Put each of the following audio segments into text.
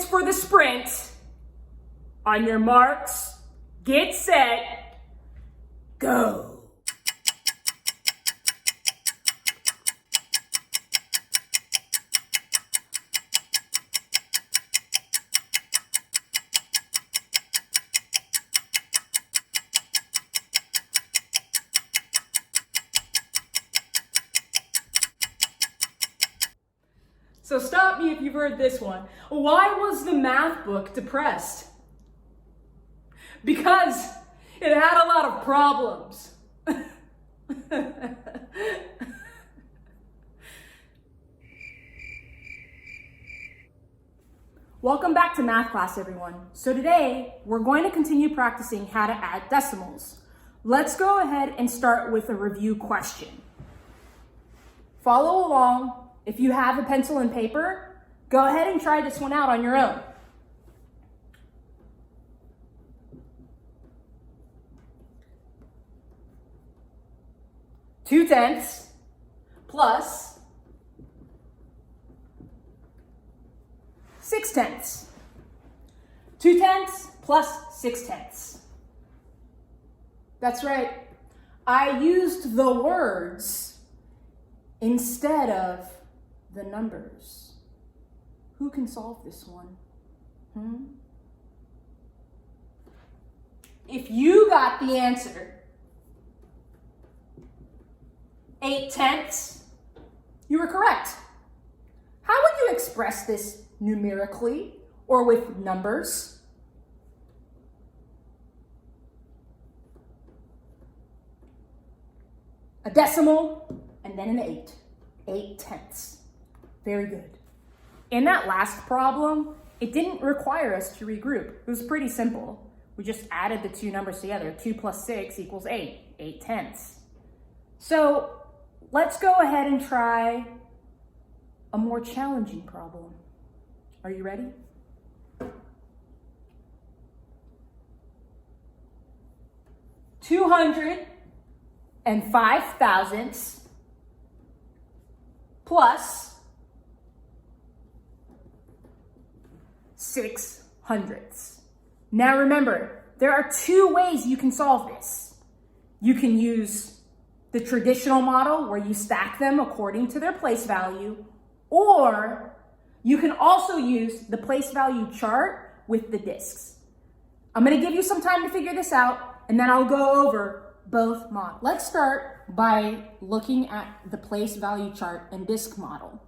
minutes for the sprint. On your marks, get set, go. So stop me if you've heard this one. Why was the math book depressed? Because it had a lot of problems. Welcome back to math class, everyone. So today, we're going to continue practicing how to add decimals. Let's go ahead and start with a review question. Follow along. If you have a pencil and paper, go ahead and try this one out on your own. Two tenths plus 6 tenths. 2 tenths plus 6 tenths. That's right. I used the words instead of the numbers. Who can solve this one? If you got the answer, 8 tenths, you were correct. How would you express this numerically or with numbers? A decimal and then an 8. 8 tenths. Very good. In that last problem, it didn't require us to regroup. It was pretty simple. We just added the two numbers together. 2 plus 6 equals 8. 8 tenths. So let's go ahead and try a more challenging problem. Are you ready? $205 thousandths plus 6 hundredths. Now remember, there are two ways you can solve this. You can use the traditional model where you stack them according to their place value, or you can also use the place value chart with the discs. I'm going to give you some time to figure this out, and then I'll go over both models. Let's start by looking at the place value chart and disc model.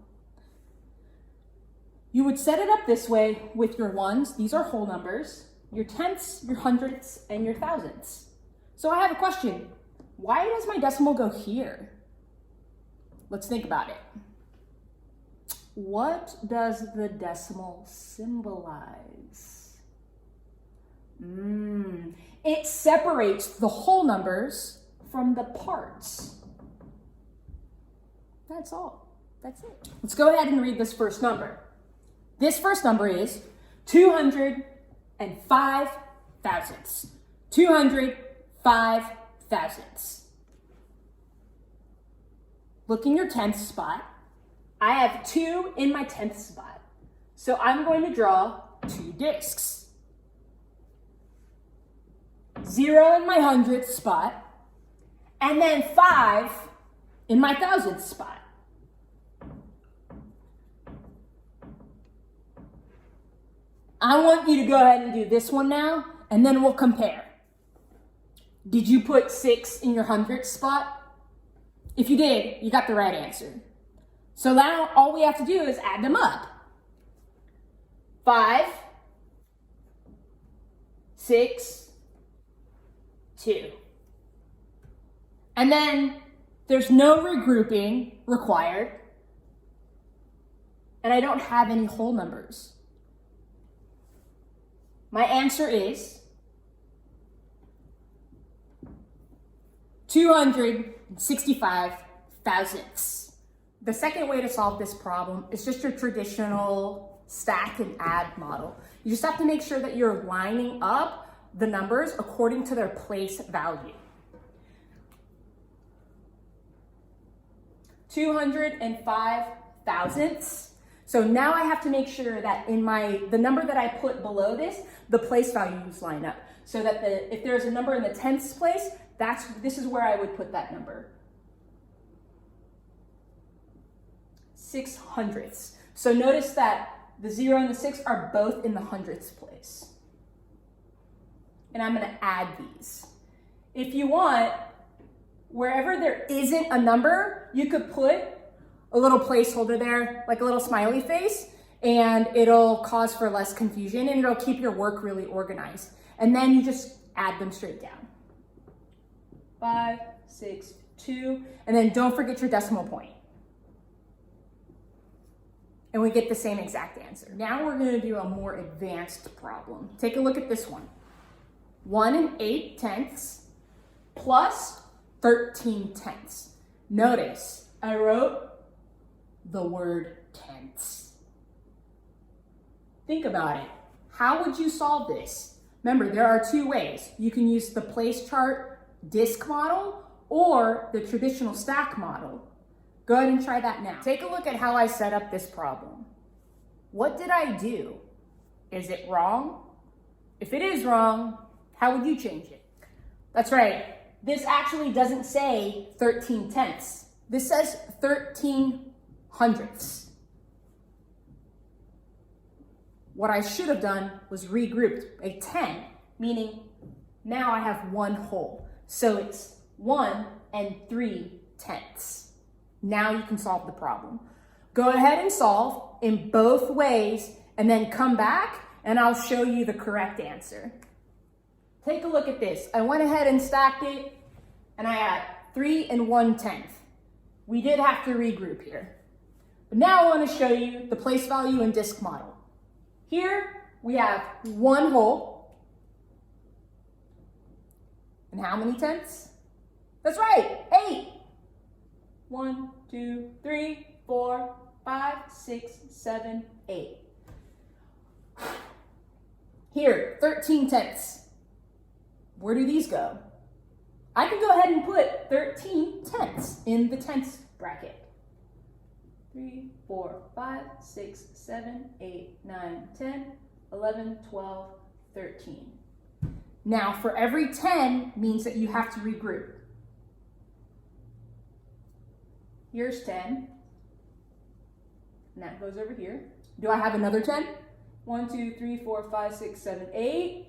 You would set it up this way with your ones, these are whole numbers, your tenths, your hundredths, and your thousandths. So I have a question. Why does my decimal go here? Let's think about it. What does the decimal symbolize? It separates the whole numbers from the parts. That's all. That's it. Let's go ahead and read this first number. This first number is 205 thousandths. 205 thousandths. Look in your tenth spot. I have 2 in my tenth spot. So I'm going to draw 2 discs. 0 in my hundredth spot, and then 5 in my thousandth spot. I want you to go ahead and do this one now, and then we'll compare. Did you put 6 in your hundredth spot? If you did, you got the right answer. So now all we have to do is add them up. 5, 6, 2. And then there's no regrouping required. And I don't have any whole numbers. My answer is 265 thousandths. The second way to solve this problem is just your traditional stack and add model. You just have to make sure that you're lining up the numbers according to their place value. 205 thousandths. So now I have to make sure that in the number that I put below this, the place values line up. So that if there's a number in the tenths place, this is where I would put that number. 6/100ths. So notice that the 0 and the 6 are both in the hundredths place. And I'm gonna add these. If you want, wherever there isn't a number, you could put a little placeholder there, like a little smiley face, and it'll cause for less confusion and it'll keep your work really organized. And then you just add them straight down. 5, 6, 2, and then don't forget your decimal point. And we get the same exact answer. Now we're gonna do a more advanced problem. Take a look at this one. 1 8/10 plus 13/10. Notice I wrote the word tenths. Think about it. How would you solve this? Remember, there are two ways. You can use the place chart disk model or the traditional stack model. Go ahead and try that now. Take a look at how I set up this problem. What did I do? Is it wrong? If it is wrong, how would you change it? That's right. This actually doesn't say 13/10. This says 13/100ths. What I should have done was regrouped a 10, meaning now I have one whole. So it's 1 3/10. Now you can solve the problem. Go ahead and solve in both ways and then come back and I'll show you the correct answer. Take a look at this. I went ahead and stacked it and I had 3 1/10. We did have to regroup here. But now I want to show you the place value and disk model. Here we have one whole. And how many tenths? That's right, 8. 1, 2, 3, 4, 5, 6, 7, 8. Here, 13/10. Where do these go? I can go ahead and put 13/10 in the tenths bracket. 3, 4, 5, 6, 7, 8, 9, 10, 11, 12, 13. Now, for every 10 means that you have to regroup. Here's 10, and that goes over here. Do I have another 10? 1, 2, 3, 4, 5, 6, 7, 8,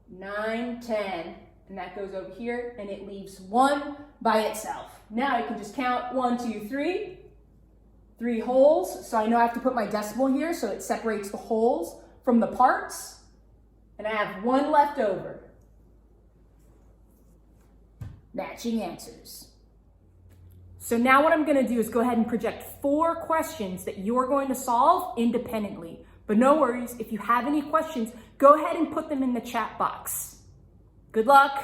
9, 10, and that goes over here, and it leaves 1 by itself. Now I can just count 1, 2, 3, 3 wholes, so I know I have to put my decimal here so it separates the wholes from the parts, and I have 1 left over. Matching answers. So now what I'm gonna do is go ahead and project 4 questions that you're going to solve independently. But no worries, if you have any questions, go ahead and put them in the chat box. Good luck.